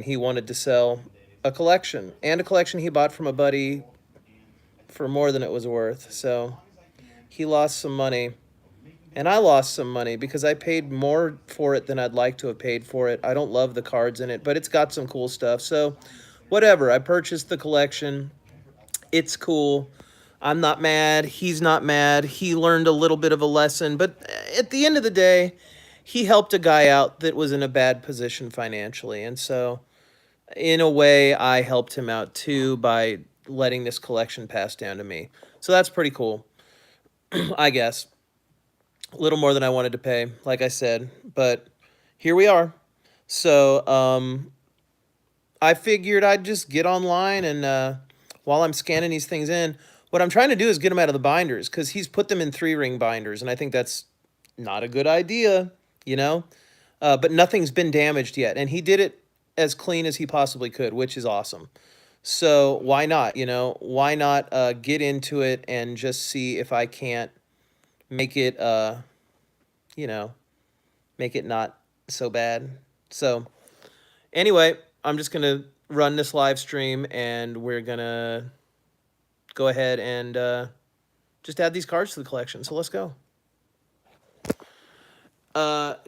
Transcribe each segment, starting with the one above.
He wanted to sell a collection, and a collection he bought from a buddy for more than it was worth. So he lost some money, and I lost some money because I paid more for it than I'd like to have paid for it. I don't love the cards in it, but it's got some cool stuff. So whatever, I purchased the collection. It's cool. I'm not mad. He's not mad. He learned a little bit of a lesson, but at the end of the day, he helped a guy out that was in a bad position financially. And so, in a way, I helped him out too by letting this collection pass down to me. So that's pretty cool, I guess. A little more than I wanted to pay, like I said, but here we are. So, I figured I'd just get online and while I'm scanning these things in, what I'm trying to do is get them out of the binders because he's put them in 3-ring binders, and I think that's not a good idea, you know? But nothing's been damaged yet, and he did it as clean as he possibly could, which is awesome. So why not, you know? Why not get into it and just see if I can't make it, you know, make it not so bad. So anyway, I'm just going to run this live stream and we're going to go ahead and just add these cards to the collection. So let's go.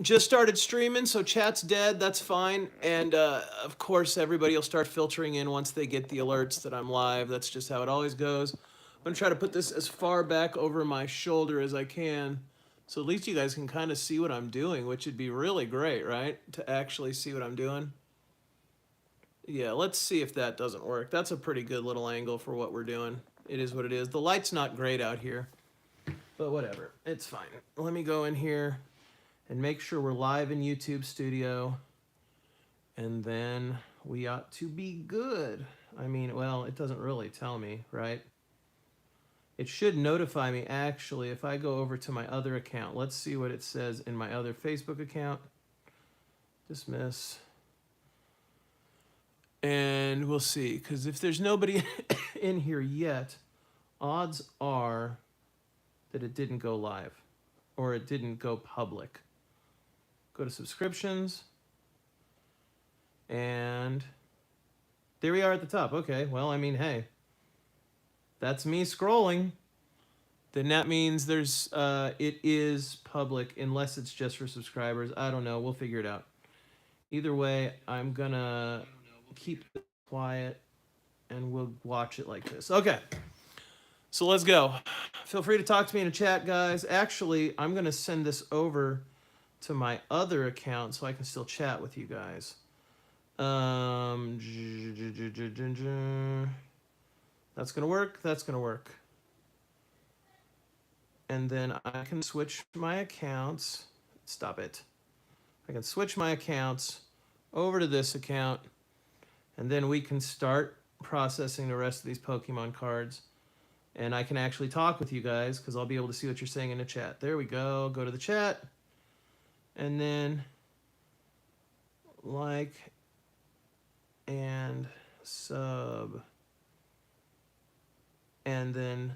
Just started streaming, so chat's dead. That's fine. And of course, everybody will start filtering in once they get the alerts that I'm live. That's just how it always goes. I'm going to try to put this as far back over my shoulder as I can, so at least you guys can kind of see what I'm doing, which would be really great, right? To actually see what I'm doing. Yeah, let's see if that doesn't work. That's a pretty good little angle for what we're doing. It is what it is. The light's not great out here, but whatever. It's fine. Let me go in here and make sure we're live in YouTube Studio, and then we ought to be good. I mean, well, it doesn't really tell me, right? It should notify me, actually, if I go over to my other account. Let's see what it says in my other Facebook account. Dismiss. And we'll see, because if there's nobody in here yet, odds are that it didn't go live or it didn't go public. Go to subscriptions, and there we are at the top. Okay, well, I mean, hey, that's me scrolling. Then that means there's it is public, unless it's just for subscribers. I don't know. We'll figure it out. Either way, I'm gonna keep it quiet and we'll watch it like this. Okay, so let's go. Feel free to talk to me in the chat, guys. Actually, I'm gonna send this over to my other account so I can still chat with you guys. That's gonna work. That's gonna work. And then I can switch my accounts. Stop it. I can switch my accounts over to this account, and then we can start processing the rest of these Pokemon cards. And I can actually talk with you guys because I'll be able to see what you're saying in the chat. There we go. Go to the chat. And then like and sub. And then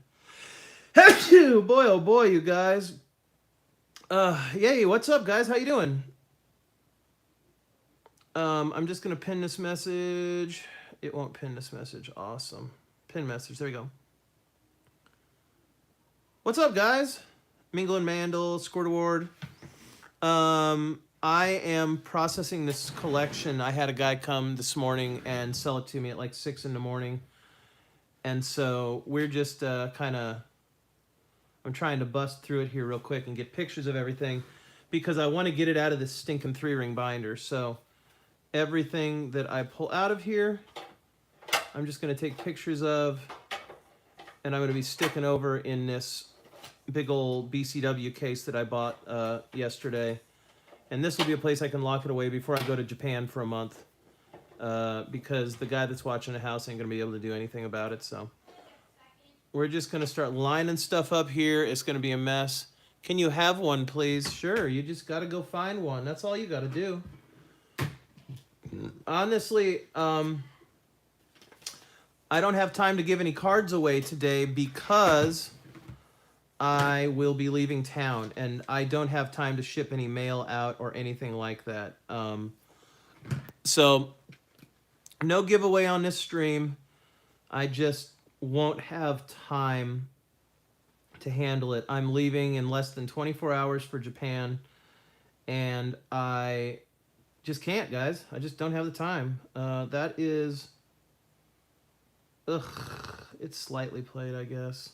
boy, oh boy, you guys. Yay, what's up, guys? How you doing? I'm just gonna pin this message. It won't pin this message. Awesome. Pin message. There we go. What's up, guys? Mingle and Mandel, Squirt Award. I am processing this collection. I had a guy come this morning and sell it to me at like 6 in the morning. And so we're just kind of, I'm trying to bust through it here real quick and get pictures of everything because I want to get it out of this stinking 3-ring binder. So everything that I pull out of here, I'm just going to take pictures of, and I'm going to be sticking over in this big old BCW case that I bought yesterday. And this will be a place I can lock it away before I go to Japan for a month. Because the guy that's watching the house ain't going to be able to do anything about it. So we're just going to start lining stuff up here. It's going to be a mess. Can you have one, please? Sure, you just got to go find one. That's all you got to do. Honestly, I don't have time to give any cards away today because I will be leaving town, and I don't have time to ship any mail out or anything like that. So No giveaway on this stream. I just won't have time to handle it. I'm leaving in less than 24 hours for Japan, and I just can't, guys. I just don't have the time. That is... Ugh. It's slightly played, I guess.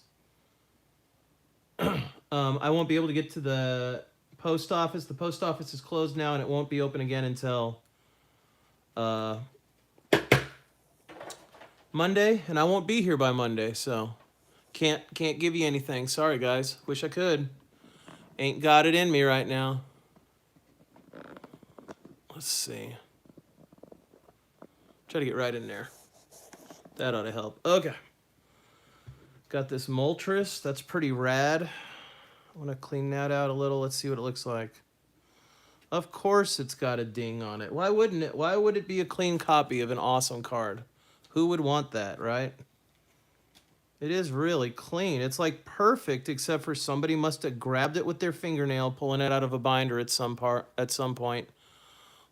I won't be able to get to the post office. The post office is closed now, and it won't be open again until Monday, and I won't be here by Monday, so can't give you anything. Sorry, guys. Wish I could. Ain't got it in me right now. Let's see. Try to get right in there. That ought to help. Okay. Got this Moltres. That's pretty rad. I want to clean that out a little. Let's see what it looks like. Of course it's got a ding on it. Why wouldn't it? Why would it be a clean copy of an awesome card? Who would want that, right? It is really clean. It's like perfect, except for somebody must have grabbed it with their fingernail, pulling it out of a binder at some point.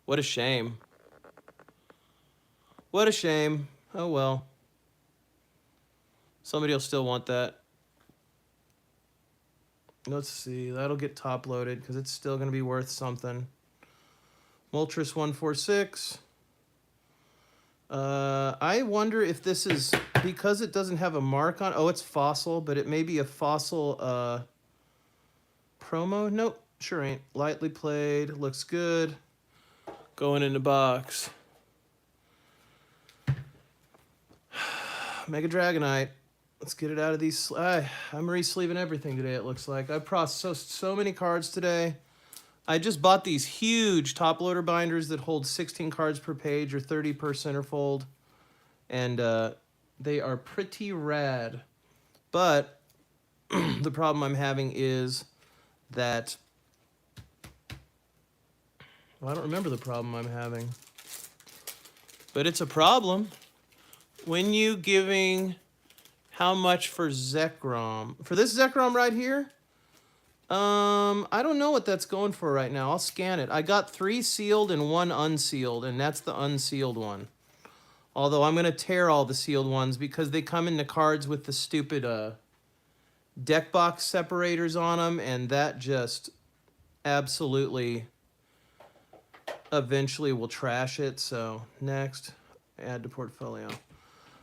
What a shame. What a shame. Oh well. Somebody will still want that. Let's see. That'll get top loaded because it's still going to be worth something. Moltres 146. I wonder if this is because it doesn't have a mark on. Oh, it's fossil, but it may be a fossil promo. Nope, sure ain't. Lightly played. Looks good. Going in the box. Mega Dragonite. Let's get it out of these. I'm re-sleeving everything today, it looks like. I processed so many cards today. I just bought these huge top loader binders that hold 16 cards per page or 30 per centerfold. And they are pretty rad. But the problem I'm having is that... Well, I don't remember the problem I'm having. But it's a problem. When you giving... How much for Zekrom? For this Zekrom right here? I don't know what that's going for right now. I'll scan it. I got 3 sealed and 1 unsealed, and that's the unsealed one. Although I'm going to tear all the sealed ones because they come in the cards with the stupid deck box separators on them, and that just absolutely eventually will trash it. So next, add to portfolio.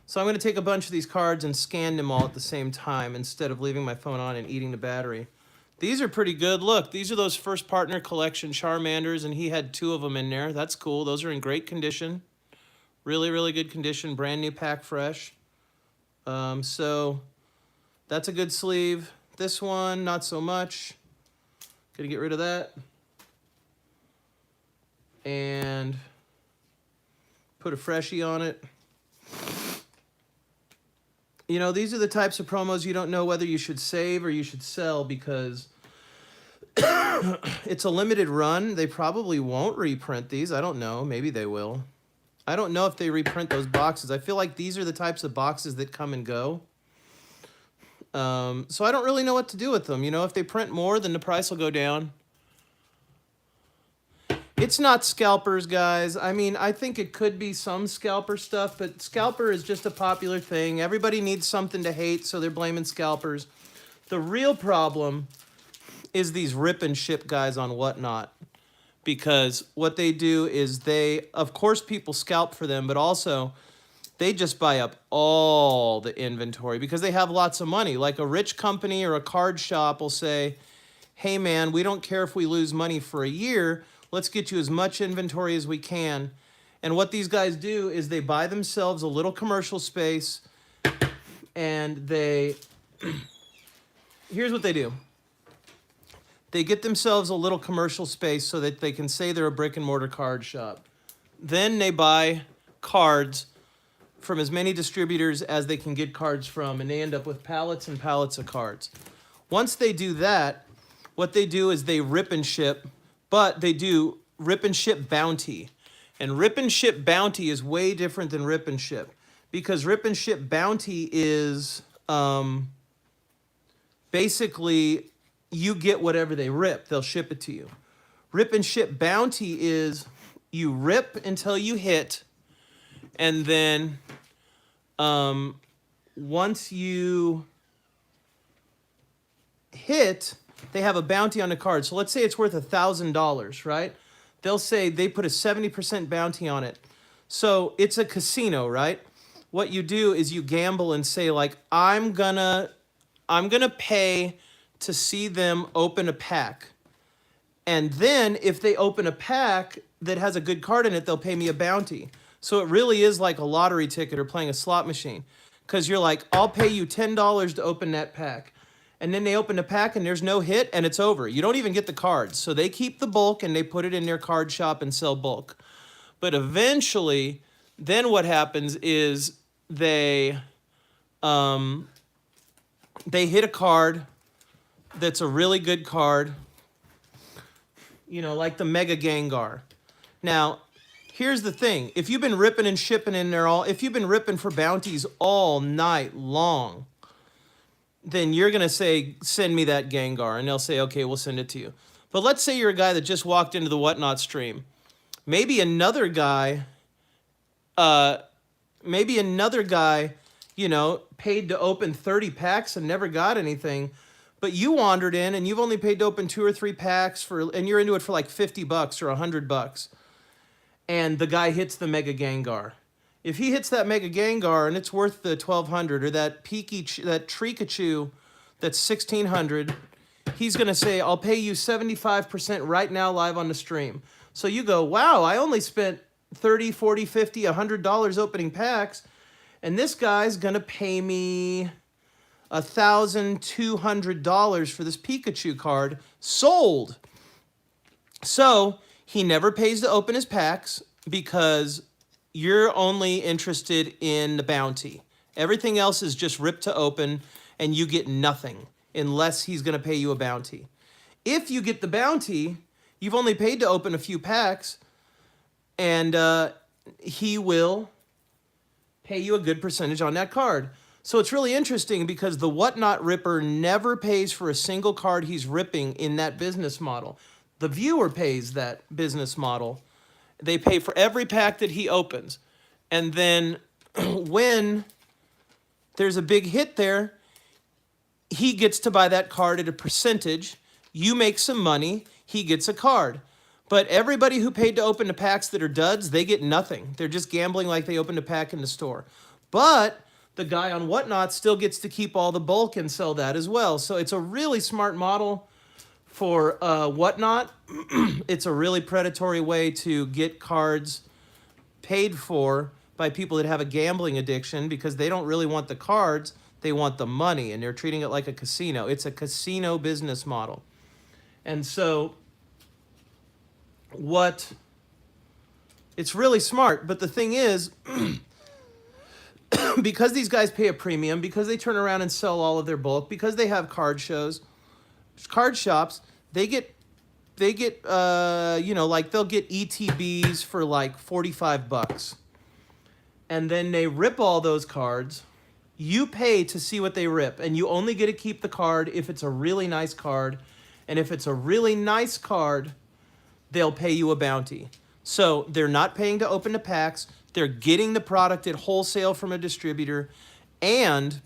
So I'm going to take a bunch of these cards and scan them all at the same time instead of leaving my phone on and eating the battery. These are pretty good. Look, these are those First Partner Collection Charmanders, and he had 2 of them in there. That's cool. Those are in great condition. Really, really good condition. Brand new pack fresh. So that's a good sleeve. This one, not so much. Gonna get rid of that. And put a freshie on it. You know, these are the types of promos you don't know whether you should save or you should sell because it's a limited run. They probably won't reprint these. I don't know. Maybe they will. I don't know if they reprint those boxes. I feel like these are the types of boxes that come and go. So I don't really know what to do with them. You know, if they print more, then the price will go down. It's not scalpers, guys. I mean, I think it could be some scalper stuff, but scalper is just a popular thing. Everybody needs something to hate, so they're blaming scalpers. The real problem is these rip and ship guys on Whatnot, because what they do is of course, people scalp for them, but also they just buy up all the inventory because they have lots of money. Like a rich company or a card shop will say, hey, man, we don't care if we lose money for a year. Let's get you as much inventory as we can. And what these guys do is they buy themselves a little commercial space, and here's what they do. They get themselves a little commercial space so that they can say they're a brick and mortar card shop. Then they buy cards from as many distributors as they can get cards from, and they end up with pallets and pallets of cards. Once they do that, what they do is they rip and ship, but they do rip and ship bounty. And rip and ship bounty is way different than rip and ship, because rip and ship bounty is basically you get whatever they rip. They'll ship it to you. Rip and ship bounty is you rip until you hit, And then once you hit, they have a bounty on the card. So let's say it's worth $1,000, right? They'll say they put a 70% bounty on it. So it's a casino, right? What you do is you gamble and say, like, I'm gonna pay to see them open a pack. And then if they open a pack that has a good card in it, they'll pay me a bounty. So it really is like a lottery ticket or playing a slot machine. Because you're like, I'll pay you $10 to open that pack. And then they open the pack and there's no hit and it's over. You don't even get the cards. So they keep the bulk and they put it in their card shop and sell bulk. But eventually, then what happens is they hit a card that's a really good card, you know, like the Mega Gengar. Now, here's the thing. If you've been ripping and shipping in there if you've been ripping for bounties all night long, then you're going to say, send me that Gengar. And they'll say, okay, we'll send it to you. But let's say you're a guy that just walked into the Whatnot stream. Maybe another guy, you know, paid to open 30 packs and never got anything. But you wandered in and you've only paid to open 2 or 3 packs and you're into it for like $50 or $100. And the guy hits the Mega Gengar. If he hits that Mega Gengar and it's worth the $1,200, or that Trikachu that's $1,600, he's going to say, I'll pay you 75% right now live on the stream. So you go, wow, I only spent $30, $40, $50, $100 opening packs, and this guy's going to pay me $1,200 for this Pikachu card sold. So he never pays to open his packs because you're only interested in the bounty. Everything else is just ripped to open and you get nothing unless he's going to pay you a bounty. If you get the bounty, you've only paid to open a few packs, and he will pay you a good percentage on that card. So it's really interesting because the Whatnot Ripper never pays for a single card he's ripping in that business model. The viewer pays that business model. They pay for every pack that he opens. And then when there's a big hit there, he gets to buy that card at a percentage. You make some money, he gets a card. But everybody who paid to open the packs that are duds, they get nothing. They're just gambling like they opened a pack in the store. But the guy on Whatnot still gets to keep all the bulk and sell that as well. So it's a really smart model for Whatnot. It's a really predatory way to get cards paid for by people that have a gambling addiction because they don't really want the cards, they want the money, and they're treating it like a casino. It's a casino business model. And so it's really smart, but the thing is, because these guys pay a premium, because they turn around and sell all of their bulk, because they have card shows, card shops, they get you know, like they'll get ETBs for like $45, and then they rip all those cards. You pay to see what they rip, and you only get to keep the card if it's a really nice card, and if it's a really nice card, they'll pay you a bounty. So they're not paying to open the packs. They're getting the product at wholesale from a distributor, and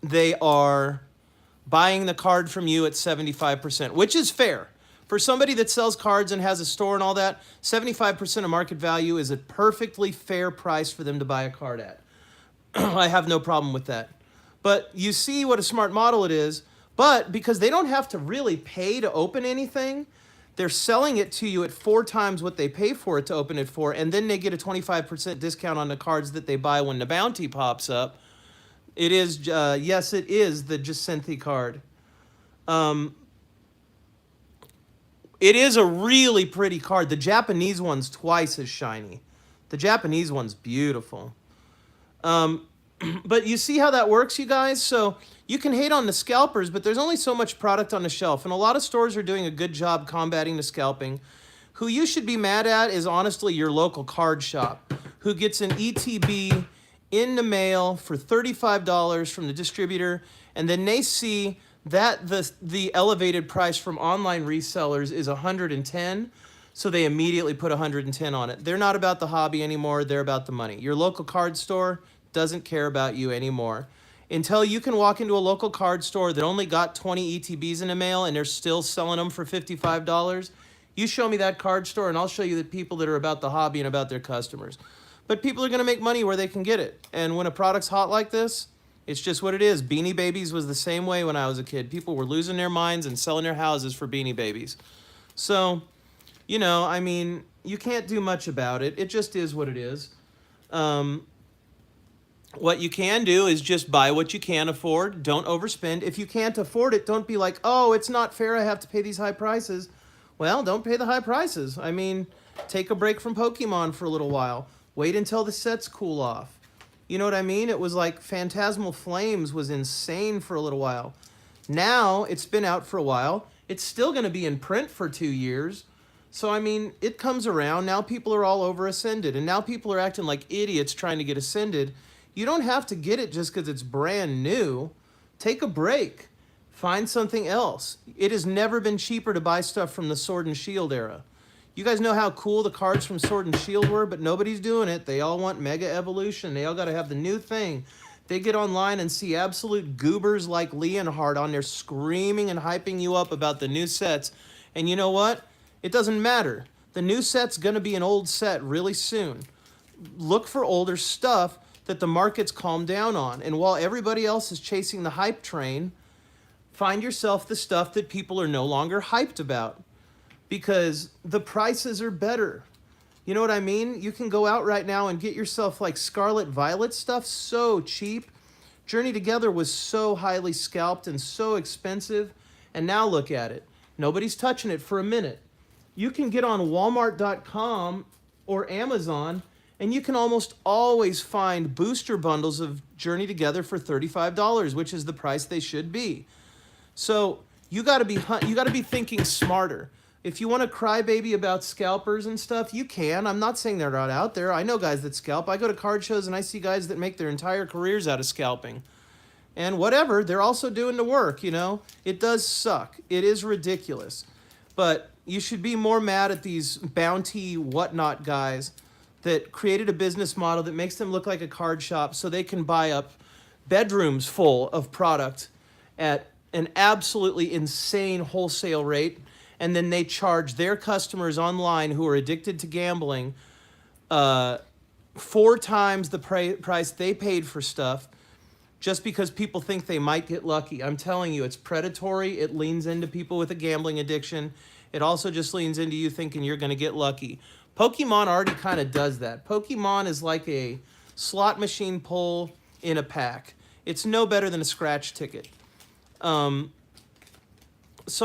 they are buying the card from you at 75%, which is fair. For somebody that sells cards and has a store and all that, 75% of market value is a perfectly fair price for them to buy a card at. I have no problem with that. But you see what a smart model it is. But because they don't have to really pay to open anything, they're selling it to you at 4 times what they pay for it to open it for, and then they get a 25% discount on the cards that they buy when the bounty pops up. It is, yes, it is the Jacinthe card. It is a really pretty card. The Japanese one's twice as shiny. The Japanese one's beautiful. But you see how that works, you guys? So you can hate on the scalpers, but there's only so much product on the shelf. And a lot of stores are doing a good job combating the scalping. Who you should be mad at is honestly your local card shop, who gets an ETB in the mail for $35 from the distributor, and then they see that the elevated price from online resellers is $110. So they immediately put 110 on it. They're not about the hobby anymore. They're about the money. Your local card store doesn't care about you anymore. Until you can walk into a local card store that only got 20 ETBs in the mail and they're still selling them for $55, you show me that card store and I'll show you the people that are about the hobby and about their customers. But people are going to make money where they can get it. And when a product's hot like this, it's just what it is. Beanie Babies was the same way when I was a kid. People were losing their minds and selling their houses for Beanie Babies. So, you know, I mean, you can't do much about it. It just is what it is. What you can do is just buy what you can afford. Don't overspend. If you can't afford it, don't be like, oh, it's not fair. I have to pay these high prices. Well, don't pay the high prices. I mean, take a break from Pokemon for a little while. Wait until the sets cool off. You know what I mean? It was like Phantasmal Flames was insane for a little while. Now, it's been out for a while. It's still going to be in print for 2 years. So, I mean, it comes around. Now people are all over Ascended. And now people are acting like idiots trying to get Ascended. You don't have to get it just because it's brand new. Take a break. Find something else. It has never been cheaper to buy stuff from the Sword and Shield era. You guys know how cool the cards from Sword and Shield were, but nobody's doing it. They all want Mega Evolution. They all got to have the new thing. They get online and see absolute goobers like Leonhardt on there screaming and hyping you up about the new sets. And you know what? It doesn't matter. The new set's going to be an old set really soon. Look for older stuff that the market's calmed down on. And while everybody else is chasing the hype train, find yourself the stuff that people are no longer hyped about because the prices are better. You know what I mean? You can go out right now and get yourself like Scarlet Violet stuff so cheap. Journey Together was so highly scalped and so expensive. And now look at it. Nobody's touching it for a minute. You can get on Walmart.com or Amazon and you can almost always find booster bundles of Journey Together for $35, which is the price they should be. So you got to be thinking smarter. If you want to crybaby about scalpers and stuff, you can. I'm not saying they're not out there. I know guys that scalp. I go to card shows and I see guys that make their entire careers out of scalping. And whatever, they're also doing the work, you know. It does suck. It is ridiculous. But you should be more mad at these bounty whatnot guys that created a business model that makes them look like a card shop so they can buy up bedrooms full of product at an absolutely insane wholesale rate, and then they charge their customers online who are addicted to gambling 4 times the price they paid for stuff just because people think they might get lucky. I'm telling you, it's predatory. It leans into people with a gambling addiction. It also just leans into you thinking you're going to get lucky. Pokemon already kind of does that. Pokemon is like a slot machine pull in a pack. It's no better than a scratch ticket. So,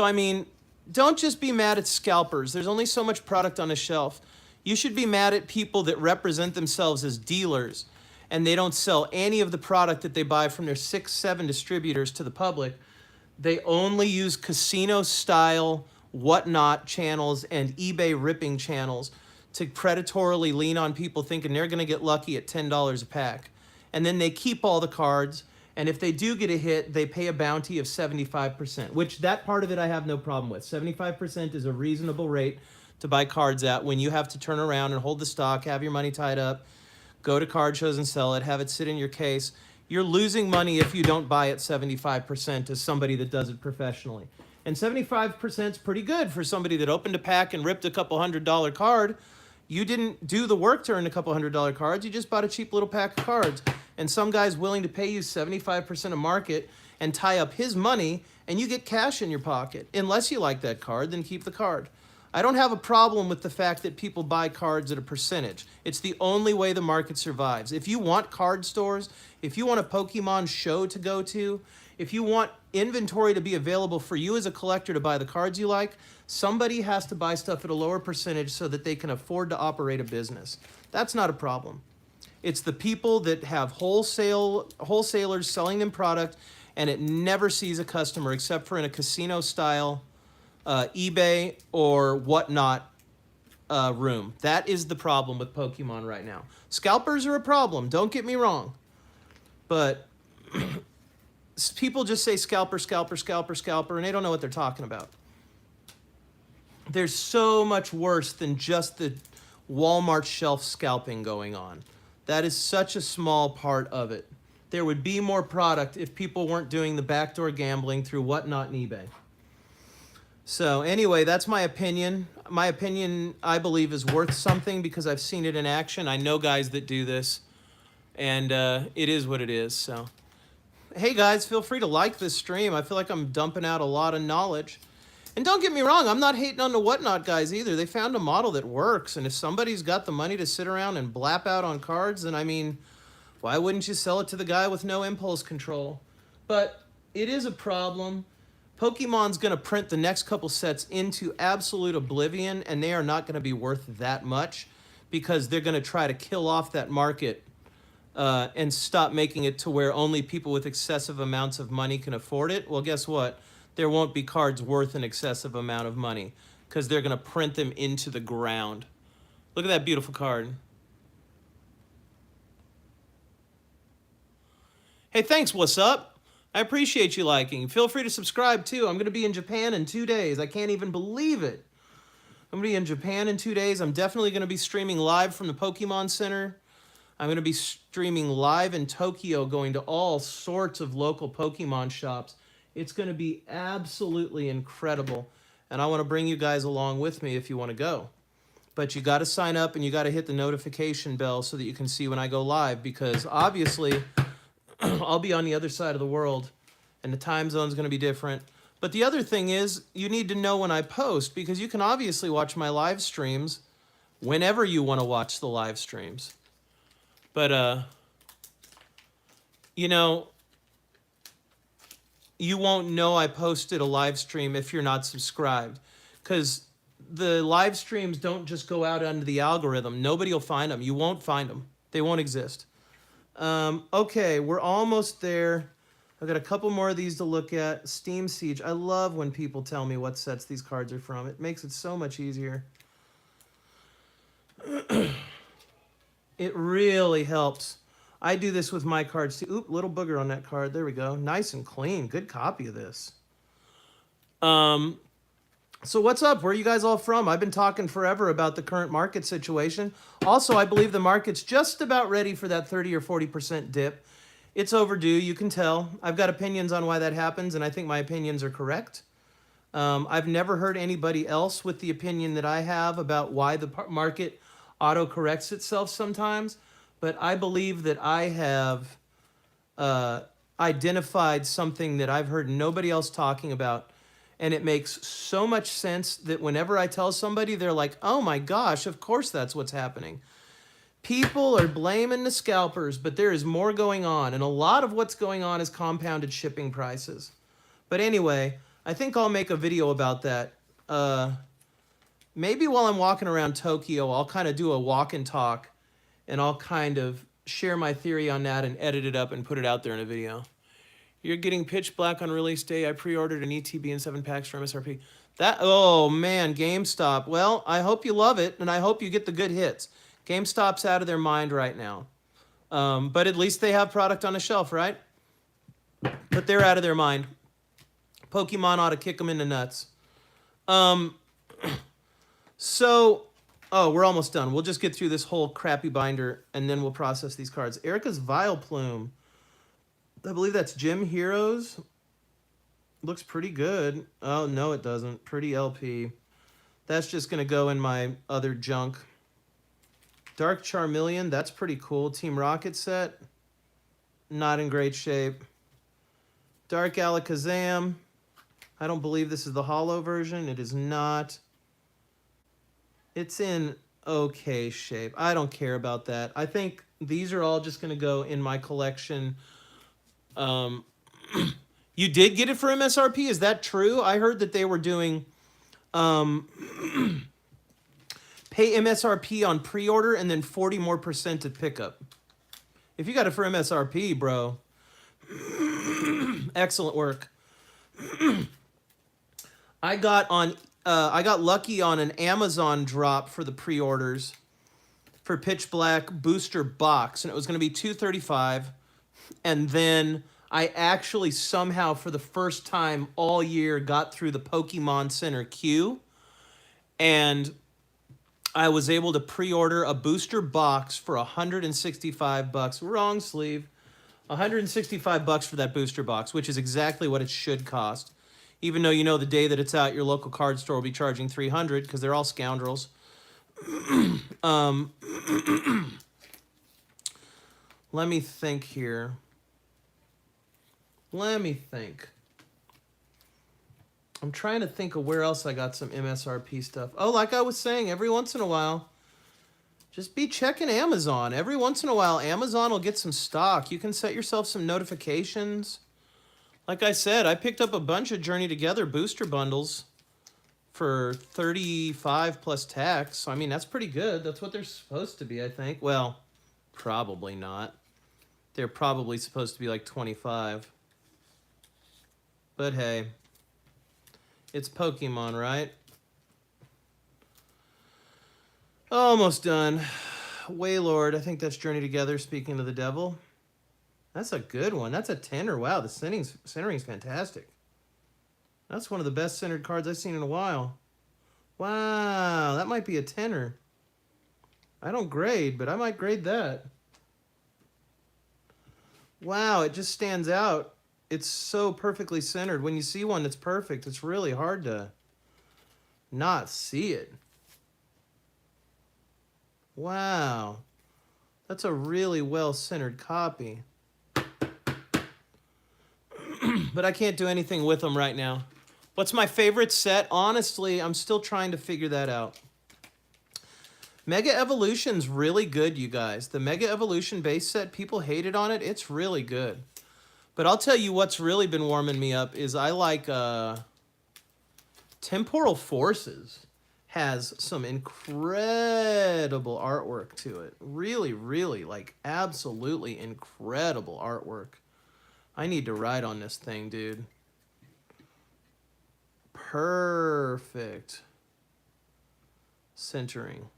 I mean, don't just be mad at scalpers. There's only so much product on a shelf. You should be mad at people that represent themselves as dealers and they don't sell any of the product that they buy from their 6-7 distributors to the public. They only use casino-style whatnot channels and eBay ripping channels to predatorily lean on people thinking they're going to get lucky at $10 a pack. And then they keep all the cards, and if they do get a hit, they pay a bounty of 75%, which that part of it I have no problem with. 75% is a reasonable rate to buy cards at when you have to turn around and hold the stock, have your money tied up, go to card shows and sell it, have it sit in your case. You're losing money if you don't buy at 75% as somebody that does it professionally. And 75% is pretty good for somebody that opened a pack and ripped a couple $100 card. You didn't do the work to earn a couple $100 cards. You just bought a cheap little pack of cards. And some guy's willing to pay you 75% of market and tie up his money, and you get cash in your pocket. Unless you like that card, then keep the card. I don't have a problem with the fact that people buy cards at a percentage. It's the only way the market survives. If you want card stores, if you want a Pokemon show to go to, if you want inventory to be available for you as a collector to buy the cards you like, somebody has to buy stuff at a lower percentage so that they can afford to operate a business. That's not a problem. It's the people that have wholesalers selling them product, and it never sees a customer except for in a casino-style eBay or whatnot room. That is the problem with Pokemon right now. Scalpers are a problem, don't get me wrong. But people just say scalper, scalper, scalper, scalper, and they don't know what they're talking about. There's so much worse than just the Walmart shelf scalping going on. That is such a small part of it. There would be more product if people weren't doing the backdoor gambling through Whatnot and eBay. So anyway, that's my opinion. My opinion, I believe, is worth something because I've seen it in action. I know guys that do this, and it is what it is. So, hey guys, feel free to like this stream. I feel like I'm dumping out a lot of knowledge. And don't get me wrong, I'm not hating on the Whatnot guys either. They found a model that works, and if somebody's got the money to sit around and blap out on cards, then I mean, why wouldn't you sell it to the guy with no impulse control? But it is a problem. Pokemon's going to print the next couple sets into absolute oblivion, and they are not going to be worth that much because they're going to try to kill off that market and stop making it to where only people with excessive amounts of money can afford it. Well, guess what? There won't be cards worth an excessive amount of money because they're going to print them into the ground. Look at that beautiful card. Hey, thanks, what's up? I appreciate you liking. Feel free to subscribe, too. I'm going to be in Japan in 2 days. I can't even believe it. I'm going to be in Japan in 2 days. I'm definitely going to be streaming live from the Pokemon Center. I'm going to be streaming live in Tokyo, going to all sorts of local Pokemon shops. It's going to be absolutely incredible. And I want to bring you guys along with me if you want to go. But you got to sign up and you got to hit the notification bell so that you can see when I go live, because obviously I'll be on the other side of the world and the time zone's going to be different. But the other thing is you need to know when I post, because you can obviously watch my live streams whenever you want to watch the live streams. But, you know, you won't know I posted a live stream if you're not subscribed, because the live streams don't just go out under the algorithm. Nobody will find them. You won't find them. They won't exist. Okay, we're almost there. I've got a couple more of these to look at. Steam Siege. I love when people tell me what sets these cards are from. It makes it so much easier. It really helps. I do this with my cards too. Oop, little booger on that card. There we go. Nice and clean. Good copy of this. So what's up? Where are you guys all from? I've been talking forever about the current market situation. Also, I believe the market's just about ready for that 30 or 40% dip. It's overdue, you can tell. I've got opinions on why that happens, and I think my opinions are correct. I've never heard anybody else with the opinion that I have about why the market auto-corrects itself sometimes, but I believe that I have identified something that I've heard nobody else talking about, and it makes so much sense that whenever I tell somebody, they're like, oh my gosh, of course that's what's happening. People are blaming the scalpers, but there is more going on, and a lot of what's going on is compounded shipping prices. But anyway, I think I'll make a video about that. Maybe while I'm walking around Tokyo, I'll kind of do a walk and talk, and I'll kind of share my theory on that and edit it up and put it out there in a video. You're getting pitch black on release day. I pre-ordered an ETB and 7 packs for MSRP. Oh man, GameStop. Well, I hope you love it, and I hope you get the good hits. GameStop's out of their mind right now. But at least they have product on the shelf, right? But they're out of their mind. Pokemon ought to kick them in the nuts. We're almost done. We'll just get through this whole crappy binder, and then we'll process these cards. Erica's Vileplume. I believe that's Gym Heroes. Looks pretty good. Oh, no, it doesn't. Pretty LP. That's just going to go in my other junk. Dark Charmeleon, that's pretty cool. Team Rocket set, not in great shape. Dark Alakazam, I don't believe this is the holo version. It is not. It's in okay shape. I don't care about that. I think these are all just going to go in my collection. You did get it for MSRP? Is that true? I heard that they were doing... pay MSRP on pre-order and then 40% more at pickup. If you got it for MSRP, bro, excellent work. I got lucky on an Amazon drop for the pre-orders for Pitch Black Booster Box, and it was going to be $235, and then I actually somehow for the first time all year got through the Pokemon Center queue. And I was able to pre-order a booster box for $165. Wrong sleeve. $165 for that booster box, which is exactly what it should cost. Even though you know the day that it's out, your local card store will be charging $300 because they're all scoundrels. Let me think here. Let me think. I'm trying to think of where else I got some MSRP stuff. Oh, like I was saying, every once in a while, just be checking Amazon. Every once in a while, Amazon will get some stock. You can set yourself some notifications. Like I said, I picked up a bunch of Journey Together booster bundles for $35 plus tax. So, I mean, that's pretty good. That's what they're supposed to be, I think. Well, probably not. They're probably supposed to be like $25. But hey, it's Pokemon, right? Almost done. Waylord, I think that's Journey Together, Speaking to the Devil. That's a good one. That's a tenner. Wow, the centering's fantastic. That's one of the best centered cards I've seen in a while. Wow, that might be a tenner. I don't grade, but I might grade that. Wow, it just stands out. It's so perfectly centered. When you see one that's perfect, it's really hard to not see it. Wow. That's a really well-centered copy. But I can't do anything with them right now. What's my favorite set? Honestly, I'm still trying to figure that out. Mega Evolution's really good, you guys. The Mega Evolution base set, people hated on it. It's really good. But I'll tell you what's really been warming me up is I like Temporal Forces. Has some incredible artwork to it. Really, really, like, absolutely incredible artwork. I need to ride on this thing, dude. Perfect centering.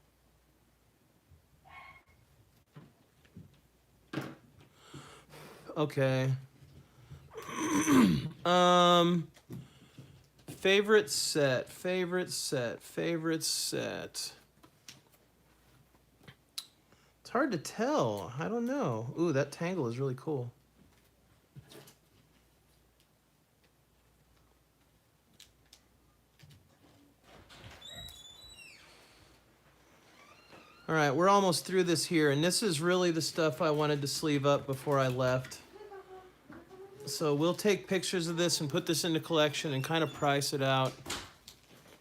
Okay. Favorite set. It's hard to tell. I don't know. Ooh, that tangle is really cool. All right, we're almost through this here, and this is really the stuff I wanted to sleeve up before I left. So we'll take pictures of this and put this into collection and kind of price it out.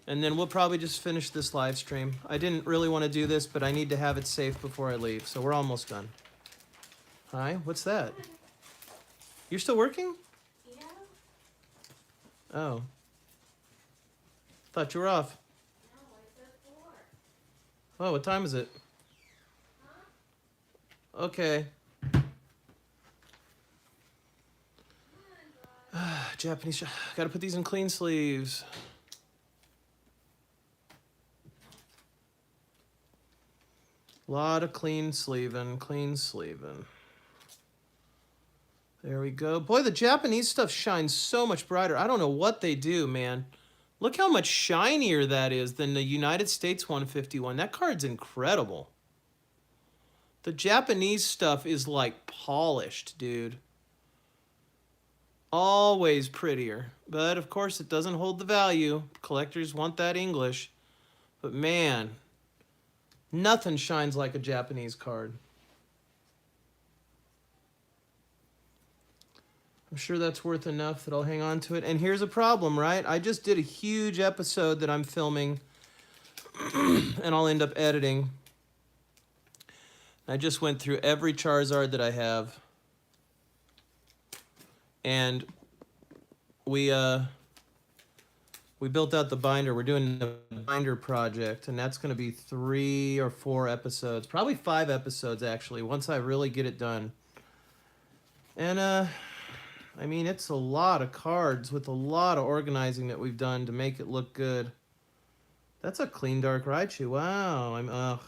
And then we'll probably just finish this live stream. I didn't really want to do this, but I need to have it safe before I leave. So we're almost done. Hi, what's that? You're still working? Yeah. Oh. Thought you were off. No, I said 4. Oh, what time is it? Huh? Okay. Come on, bud. Japanese. Gotta put these in clean sleeves. Lot of clean sleeving. There we go. Boy, the Japanese stuff shines so much brighter. I don't know what they do, man. Look how much shinier that is than the United States 151. That card's incredible. The Japanese stuff is like polished, dude. Always prettier. But of course, it doesn't hold the value. Collectors want that English. But man, nothing shines like a Japanese card. I'm sure that's worth enough that I'll hang on to it. And here's a problem, right? I just did a huge episode that I'm filming and I'll end up editing. I just went through every Charizard that I have. And we built out the binder. We're doing the binder project, and that's going to be 3 or 4 episodes. Probably 5 episodes, actually, once I really get it done. And, I mean, it's a lot of cards with a lot of organizing that we've done to make it look good. That's a clean dark Raichu. Wow.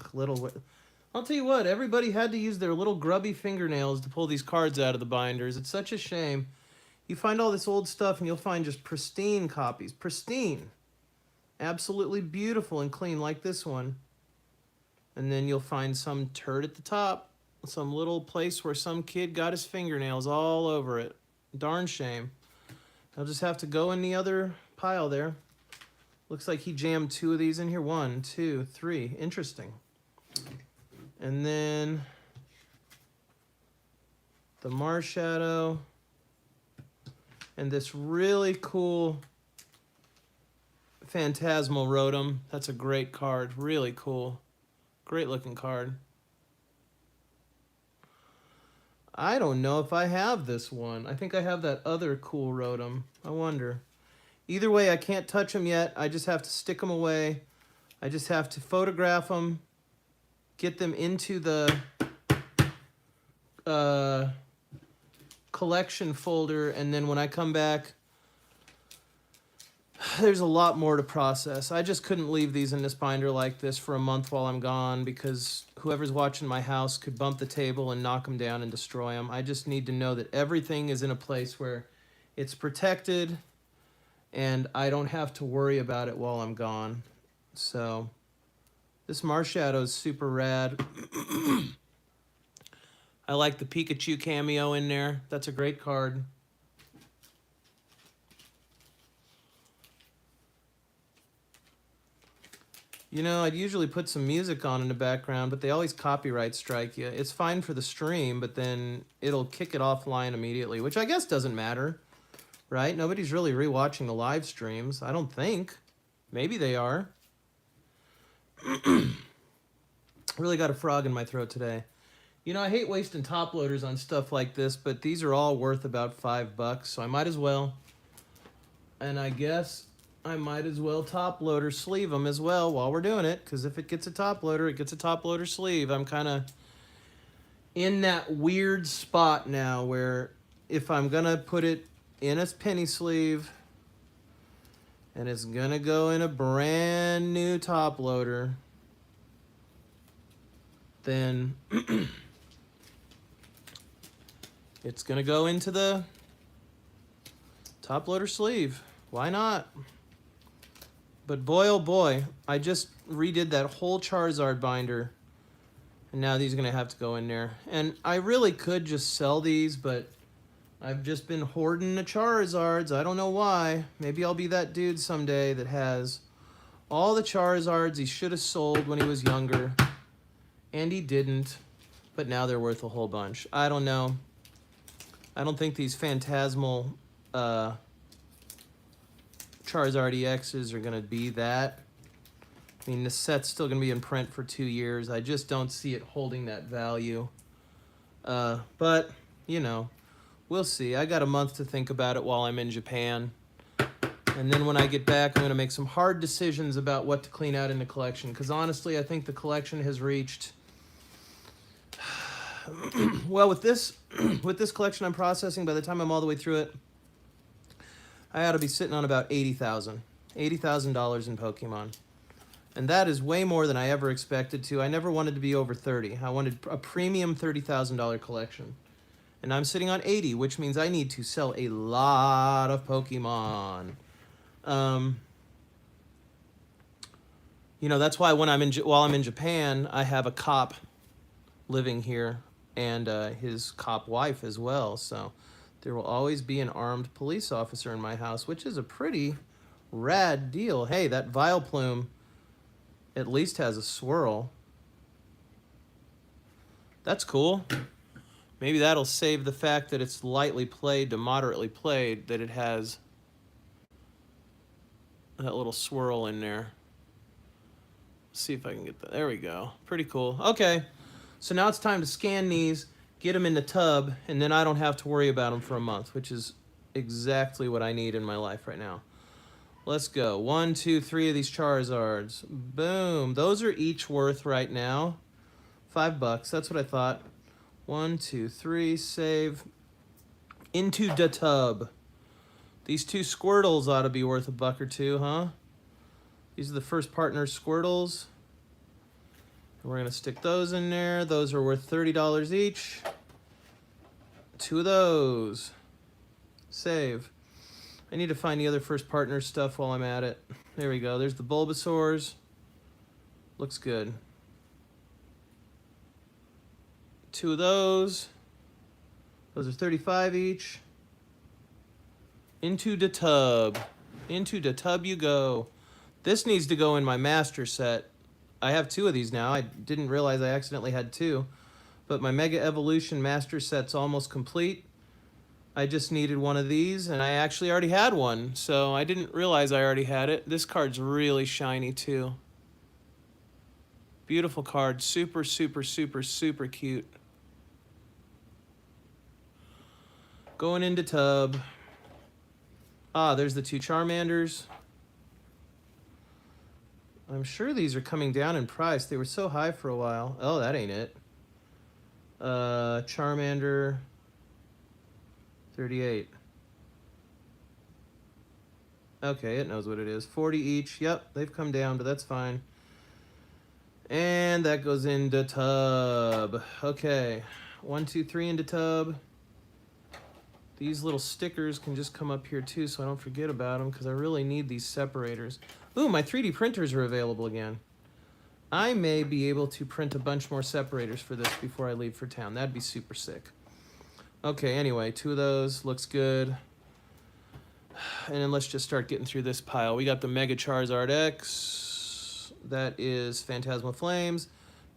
I'll tell you what, everybody had to use their little grubby fingernails to pull these cards out of the binders. It's such a shame. You find all this old stuff and you'll find just pristine copies. Pristine. absolutely beautiful and clean like this one. And then you'll find some turd at the top, some little place where some kid got his fingernails all over it. Darn shame. I'll just have to go in the other pile there. Looks like he jammed 2 of these in here. 1, 2, 3. Interesting. And then the Marshadow. And this really cool Phantasmal Rotom. That's a great card. Really cool. Great looking card. I don't know if I have this one. I think I have that other cool Rotom. I wonder. Either way, I can't touch them yet. I just have to stick them away. I just have to photograph them, get them into the collection folder, and then when I come back, there's a lot more to process. I just couldn't leave these in this binder like this for a month while I'm gone because whoever's watching my house could bump the table and knock them down and destroy them. I just need to know that everything is in a place where it's protected and I don't have to worry about it while I'm gone. So this Marshadow is super rad. I like the Pikachu cameo in there. That's a great card. You know, I'd usually put some music on in the background, but they always copyright strike you. It's fine for the stream, but then it'll kick it offline immediately, which I guess doesn't matter, right? Nobody's really rewatching the live streams, I don't think. Maybe they are. Really got a frog in my throat today. You know, I hate wasting top loaders on stuff like this, but these are all worth about $5, so I might as well. And I guess I might as well top loader sleeve them as well while we're doing it, because if it gets a top loader, it gets a top loader sleeve. I'm kind of in that weird spot now where if I'm going to put it in a penny sleeve and it's going to go in a brand new top loader, then it's going to go into the top loader sleeve. Why not? But boy, oh boy, I just redid that whole Charizard binder. And now these are going to have to go in there. And I really could just sell these, but I've just been hoarding the Charizards. I don't know why. Maybe I'll be that dude someday that has all the Charizards he should have sold when he was younger. And he didn't. But now they're worth a whole bunch. I don't know. I don't think these Phantasmal Charizard EXs are going to be that. I mean, the set's still going to be in print for 2 years. I just don't see it holding that value. But, you know, we'll see. I got a month to think about it while I'm in Japan. And then when I get back, I'm going to make some hard decisions about what to clean out in the collection. Because honestly, I think the collection has reached... well, with this collection I'm processing, by the time I'm all the way through it, I ought to be sitting on about $80,000 in Pokemon. And that is way more than I ever expected to. I never wanted to be over 30. I wanted a premium $30,000 collection. And I'm sitting on 80, which means I need to sell a lot of Pokemon. You know, that's why when while I'm in Japan, I have a cop living here and his cop wife as well. So there will always be an armed police officer in my house, which is a pretty rad deal. Hey, that Vileplume at least has a swirl. That's cool. Maybe that'll save the fact that it's lightly played to moderately played, that it has that little swirl in there. Let's see if I can get that. There we go. Pretty cool. Okay, so now it's time to scan these, get them in the tub, and then I don't have to worry about them for a month, which is exactly what I need in my life right now. Let's go. 1, 2, 3 of these Charizards. Boom. Those are each worth right now $5. That's what I thought. 1, 2, 3. Save. Into the tub. These 2 Squirtles ought to be worth $1 or $2, huh? These are the first partner Squirtles. And we're going to stick those in there. Those are worth $30 each. 2 of those. Save. I need to find the other first partner stuff while I'm at it. There we go. There's the Bulbasaurs. Looks good. 2 of those. Those are 35 each. Into the tub. Into the tub you go. This needs to go in my master set. I have 2 of these now. I didn't realize I accidentally had 2. But my Mega Evolution master set's almost complete. I just needed one of these, and I actually already had one, so I didn't realize I already had it. This card's really shiny, too. Beautiful card. Super, super, super, super cute. Going into tub. Ah, there's the 2 Charmanders. I'm sure these are coming down in price. They were so high for a while. Oh, that ain't it. Charmander... 38. Okay, it knows what it is. 40 each. Yep, they've come down, but that's fine. And that goes into tub. Okay. 1, 2, 3 into tub. These little stickers can just come up here too, so I don't forget about them, because I really need these separators. Ooh, my 3D printers are available again. I may be able to print a bunch more separators for this before I leave for town. That'd be super sick. Okay, anyway, 2 of those. Looks good. And then let's just start getting through this pile. We got the Mega Charizard X. That is Phantasmal Flames.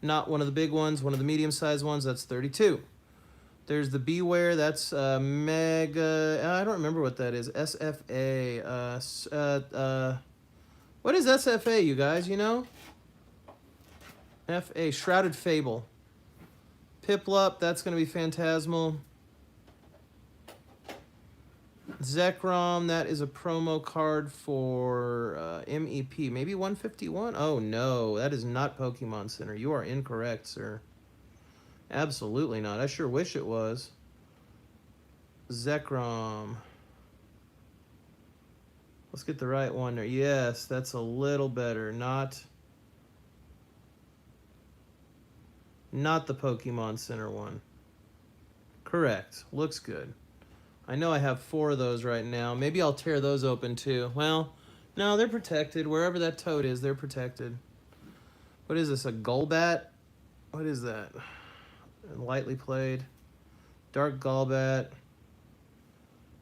Not one of the big ones, one of the medium-sized ones. That's 32. There's the Beware. That's Mega... I don't remember what that is. SFA. What is SFA, you guys? You know? FA. Shrouded Fable. Piplup. That's going to be Phantasmal. Zekrom, that is a promo card for MEP. Maybe 151? Oh, no. That is not Pokemon Center. You are incorrect, sir. Absolutely not. I sure wish it was. Zekrom. Let's get the right one there. Yes, that's a little better. Not the Pokemon Center one. Correct. Looks good. I know I have 4 of those right now. Maybe I'll tear those open too. Well, no, they're protected. Wherever that toad is, they're protected. What is this, a Golbat? What is that? Lightly played. Dark Golbat.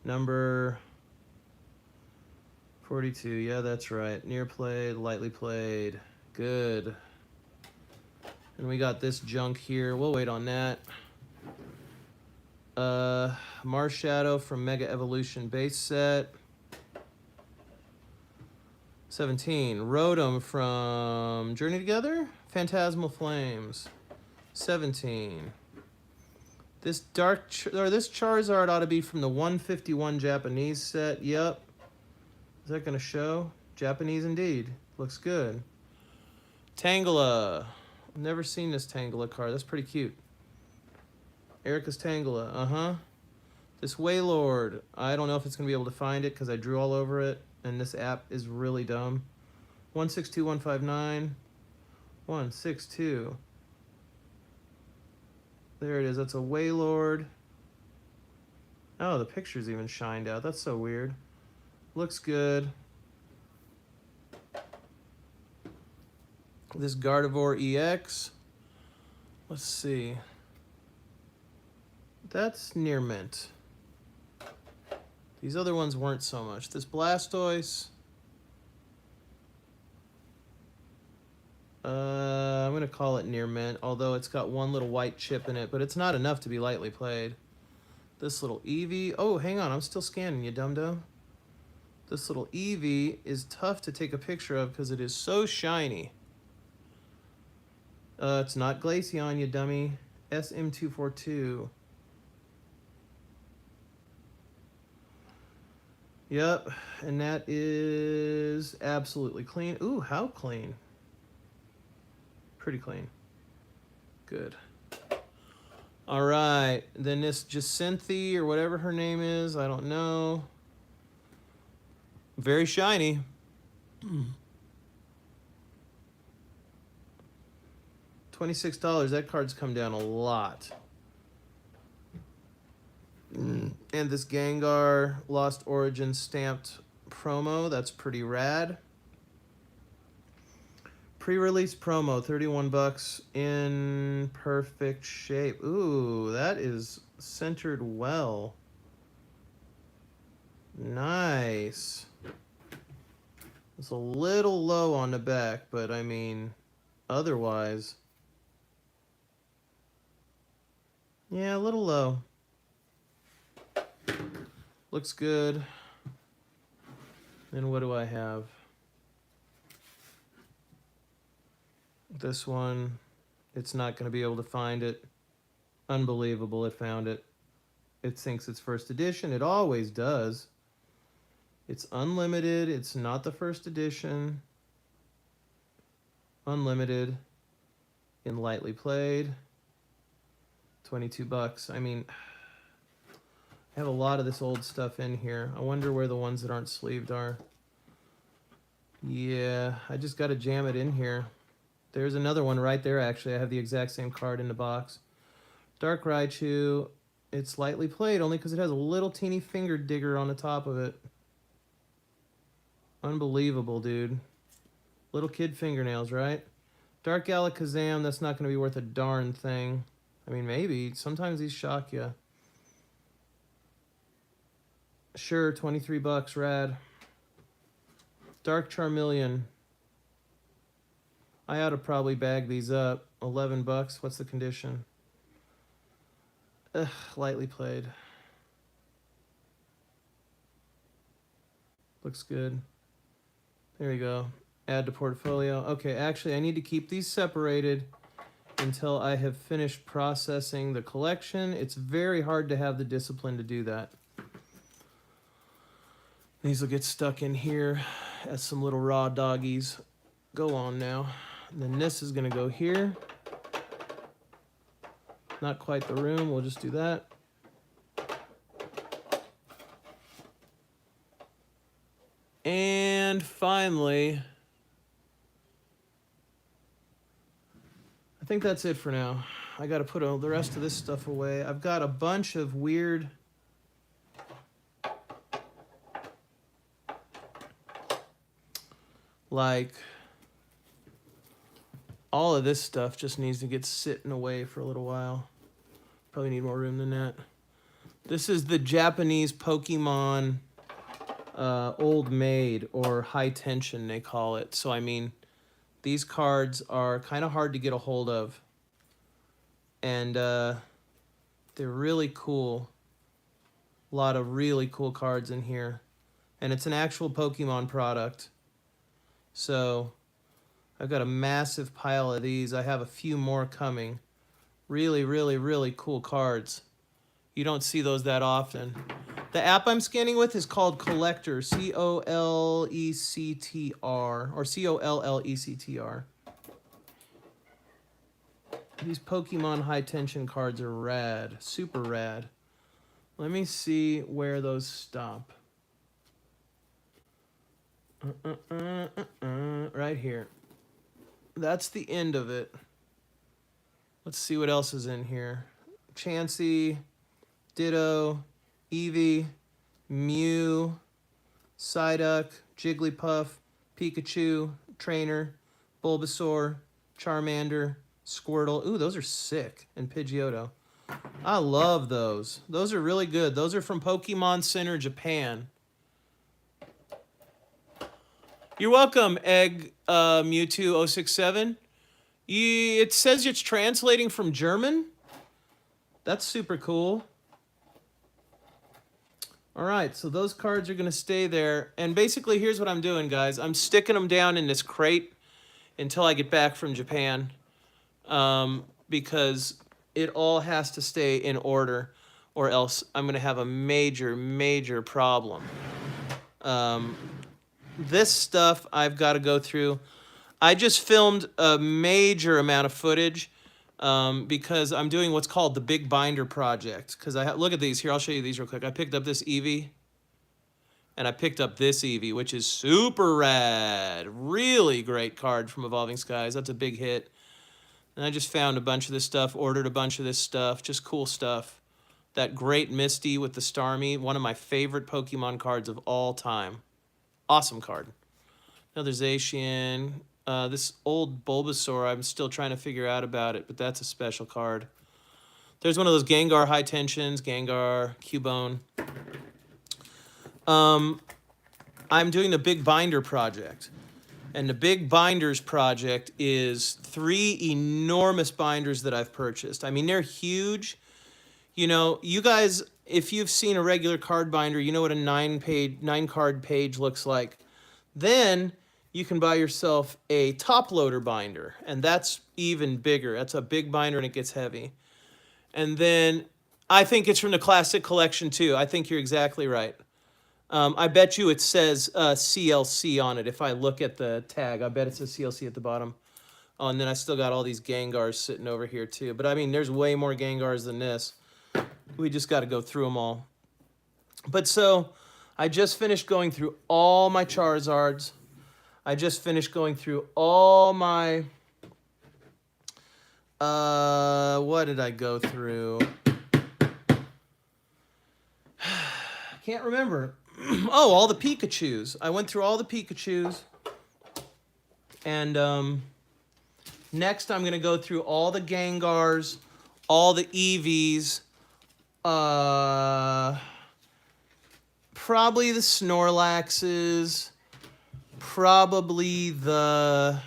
Number 42. Yeah, that's right. Near played, lightly played. Good. And we got this junk here. We'll wait on that. Marshadow from Mega Evolution base set. 17. Rotom from Journey Together. Phantasmal Flames. 17. This this Charizard ought to be from the 151 Japanese set. Yep. Is that going to show? Japanese indeed. Looks good. Tangela. I've never seen this Tangela card. That's pretty cute. Erica's Tangela. Uh-huh. This Wailord. I don't know if it's going to be able to find it because I drew all over it. And this app is really dumb. 162159. 162. There it is. That's a Wailord. Oh, the picture's even shined out. That's so weird. Looks good. This Gardevoir EX. Let's see. That's near mint. These other ones weren't so much. This Blastoise. I'm going to call it near mint, although it's got one little white chip in it, but it's not enough to be lightly played. This little Eevee. Oh, hang on. I'm still scanning, you dum-dum. This little Eevee is tough to take a picture of because it is so shiny. It's not Glaceon, you dummy. SM242. Yep, and that is absolutely clean. Ooh, how clean. Pretty clean. Good. All right, then this Jacinthe or whatever her name is, I don't know. Very shiny. $26. That card's come down a lot. And this Gengar Lost Origin stamped promo. That's pretty rad. Pre-release promo, 31 bucks in perfect shape. Ooh, that is centered well. Nice. It's a little low on the back, but I mean, otherwise, yeah, a little low. Looks good. Then what do I have? This one, it's not going to be able to find it. Unbelievable, it found it. It thinks it's first edition. It always does. It's unlimited. It's not the first edition. Unlimited. In lightly played. 22 bucks. I mean, I have a lot of this old stuff in here. I wonder where the ones that aren't sleeved are. Yeah, I just got to jam it in here. There's another one right there, actually. I have the exact same card in the box. Dark Raichu. It's lightly played only because it has a little teeny finger digger on the top of it. Unbelievable, dude. Little kid fingernails, right? Dark Alakazam, that's not going to be worth a darn thing. I mean, maybe. Sometimes these shock you. Sure, 23 bucks, rad. Dark Charmeleon. I ought to probably bag these up. 11 bucks. What's the condition? Ugh, lightly played. Looks good. There we go. Add to portfolio. Okay, actually, I need to keep these separated until I have finished processing the collection. It's very hard to have the discipline to do that. These will get stuck in here as some little raw doggies. Go on now. And then this is going to go here. Not quite the room. We'll just do that. And finally, I think that's it for now. I got to put the rest of this stuff away. I've got a bunch of weird... like, all of this stuff just needs to get sitting away for a little while. Probably need more room than that. This is the Japanese Pokemon Old Maid, or High Tension, they call it. So, I mean, these cards are kind of hard to get a hold of. And they're really cool. A lot of really cool cards in here. And it's an actual Pokemon product. So, I've got a massive pile of these. I have a few more coming. Really, really, really cool cards. You don't see those that often. The app I'm scanning with is called Collector, C-O-L-E-C-T-R, or C-O-L-L-E-C-T-R. These Pokemon High Tension cards are rad, super rad. Let me see where those stop. Right here. That's the end of it. Let's see what else is in here. Chansey, Ditto, Eevee, Mew, Psyduck, Jigglypuff, Pikachu, Trainer, Bulbasaur, Charmander, Squirtle. Ooh, those are sick. And Pidgeotto. I love those. Those are really good. Those are from Pokemon Center, Japan. You're welcome, Egg Mewtwo 067. It says it's translating from German. That's super cool. All right, so those cards are going to stay there. And basically, here's what I'm doing, guys. I'm sticking them down in this crate until I get back from Japan, because it all has to stay in order, or else I'm going to have a major, major problem. This stuff I've got to go through. I just filmed a major amount of footage because I'm doing what's called the Big Binder Project. Because look at these. Here, I'll show you these real quick. I picked up this Eevee. And I picked up this Eevee, which is super rad. Really great card from Evolving Skies. That's a big hit. And I just found a bunch of this stuff, ordered a bunch of this stuff. Just cool stuff. That great Misty with the Starmie. One of my favorite Pokemon cards of all time. Awesome card. Another Zacian. This old Bulbasaur, I'm still trying to figure out about it, but that's a special card. There's one of those Gengar High Tensions, Gengar, Cubone. I'm doing the Big Binder project. And the Big Binders project is 3 enormous binders that I've purchased. I mean, they're huge. You know, you guys, if you've seen a regular card binder, you know what a 9-card page looks like. Then you can buy yourself a top loader binder, and that's even bigger. That's a big binder, and it gets heavy. And then I think it's from the classic collection too. I think you're exactly right. I bet you it says CLC on it. If I look at the tag, I bet it says CLC at the bottom. Oh, and then I still got all these Gengars sitting over here too. But I mean, there's way more Gengars than this. We just got to go through them all. But so, I just finished going through all my Charizards. I just finished going through all my... what did I go through? Can't remember. Oh, all the Pikachus. I went through all the Pikachus. And next I'm going to go through all the Gengars, all the Eevees, probably the Snorlaxes, probably the...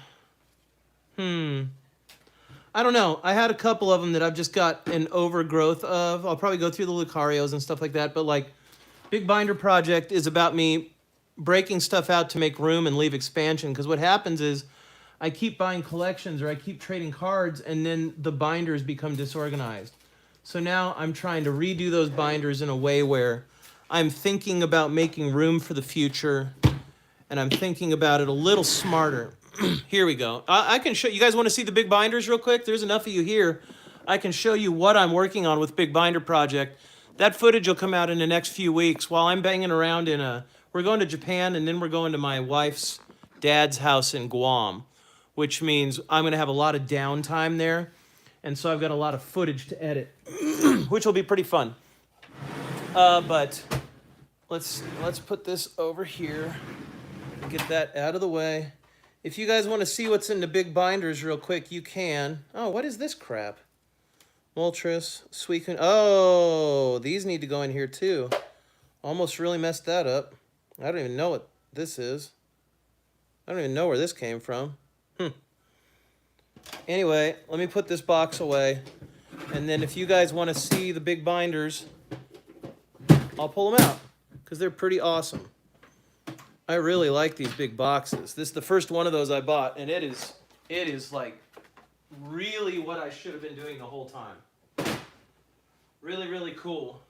I don't know. I had a couple of them that I've just got an overgrowth of. I'll probably go through the Lucarios and stuff like that, but like... Big Binder Project is about me breaking stuff out to make room and leave expansion, because what happens is I keep buying collections or I keep trading cards, and then the binders become disorganized. So now I'm trying to redo those binders in a way where I'm thinking about making room for the future, and I'm thinking about it a little smarter. Here we go. I can show you guys. Want to see the big binders real quick? There's enough of you here. I can show you what I'm working on with Big Binder Project. That footage will come out in the next few weeks while I'm banging around we're going to Japan, and then we're going to my wife's dad's house in Guam, which means I'm going to have a lot of downtime there. And so I've got a lot of footage to edit, which will be pretty fun. But let's put this over here, get that out of the way. If you guys want to see what's in the big binders real quick, you can. Oh, what is this crap? Moltres, Suicune. Oh, these need to go in here too. Almost really messed that up. I don't even know what this is. I don't even know where this came from. Anyway, let me put this box away. And then if you guys want to see the big binders, I'll pull them out, because they're pretty awesome. I really like these big boxes. This is the first one of those I bought, and it is like really what I should have been doing the whole time. Really, really cool.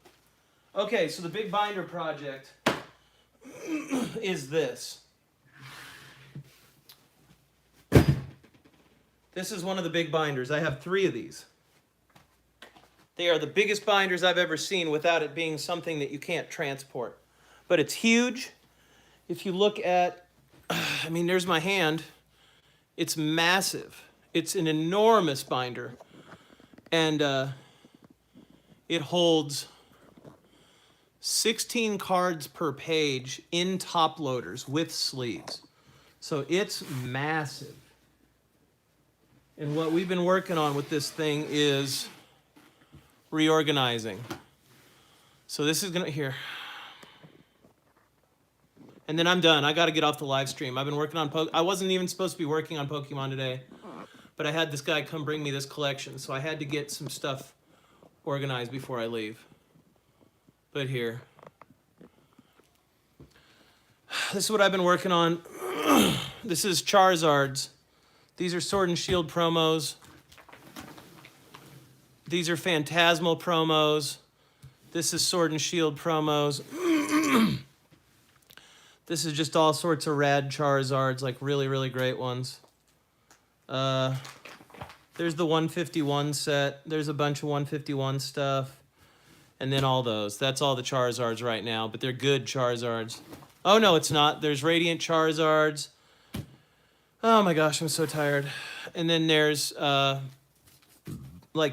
Okay, so the Big Binder Project is this. This is one of the big binders. I have 3 of these. They are the biggest binders I've ever seen without it being something that you can't transport. But it's huge. If you look at, I mean, there's my hand. It's massive. It's an enormous binder. And it holds 16 cards per page in top loaders with sleeves. So it's massive. And what we've been working on with this thing is reorganizing. So this is gonna, here. And then I'm done. I gotta get off the live stream. I've been working on, I wasn't even supposed to be working on Pokemon today, but I had this guy come bring me this collection, so I had to get some stuff organized before I leave. But here. This is what I've been working on. This is Charizard's. These are Sword and Shield promos. These are Phantasmal promos. This is Sword and Shield promos. This is just all sorts of rad Charizards, like really, really great ones. There's the 151 set. There's a bunch of 151 stuff. And then all those. That's all the Charizards right now, but they're good Charizards. Oh, no, it's not. There's Radiant Charizards. Oh, my gosh, I'm so tired. And then there's, like,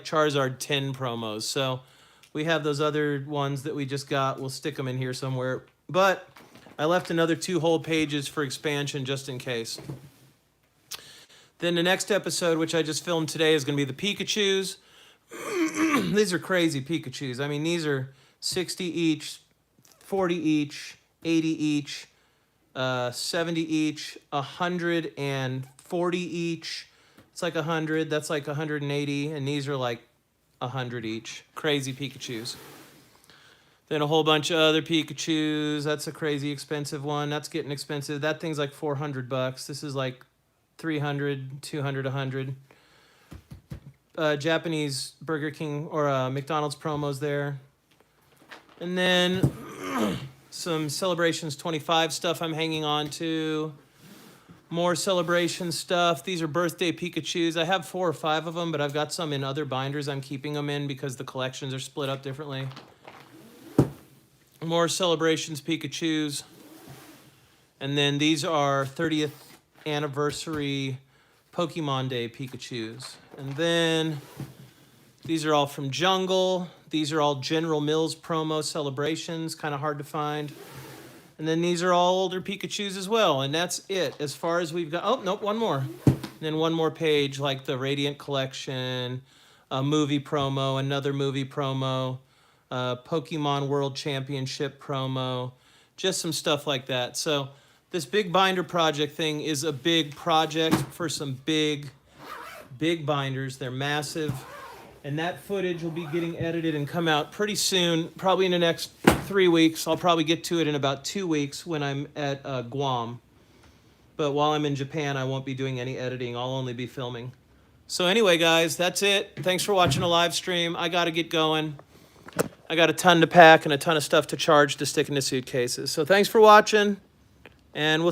Charizard 10 promos. So We have those other ones that we just got. We'll stick them in here somewhere. But I left another 2 whole pages for expansion just in case. Then the next episode, which I just filmed today, is going to be the Pikachus. These are crazy Pikachus. I mean, these are 60 each, 40 each, 80 each, 70 each, 140 each. It's like 100. That's like 180. And these are like 100 each. Crazy Pikachus. Then a whole bunch of other Pikachus. That's a crazy expensive one. That's getting expensive. That thing's like $400. This is like 300, 200, 100. Japanese Burger King or McDonald's promos there. And then some Celebrations 25 stuff I'm hanging on to. More Celebration stuff. These are birthday Pikachus. I have 4 or 5 of them, but I've got some in other binders I'm keeping them in because the collections are split up differently. More Celebrations Pikachus. And then these are 30th anniversary Pokemon Day Pikachus. And then these are all from Jungle. These are all General Mills promo celebrations, kind of hard to find. And then these are all older Pikachus as well. And that's it as far as we've got. Oh, nope, one more. And then one more page, like the Radiant Collection, a movie promo, another movie promo, Pokemon World Championship promo, just some stuff like that. So this big binder project thing is a big project for some big binders. They're massive. And that footage will be getting edited and come out pretty soon, probably in the next 3 weeks. I'll probably get to it in about 2 weeks when I'm at Guam. But while I'm in Japan, I won't be doing any editing. I'll only be filming. So anyway, guys, that's it. Thanks for watching the live stream. I got to get going. I got a ton to pack and a ton of stuff to charge to stick into suitcases. So thanks for watching, and we'll see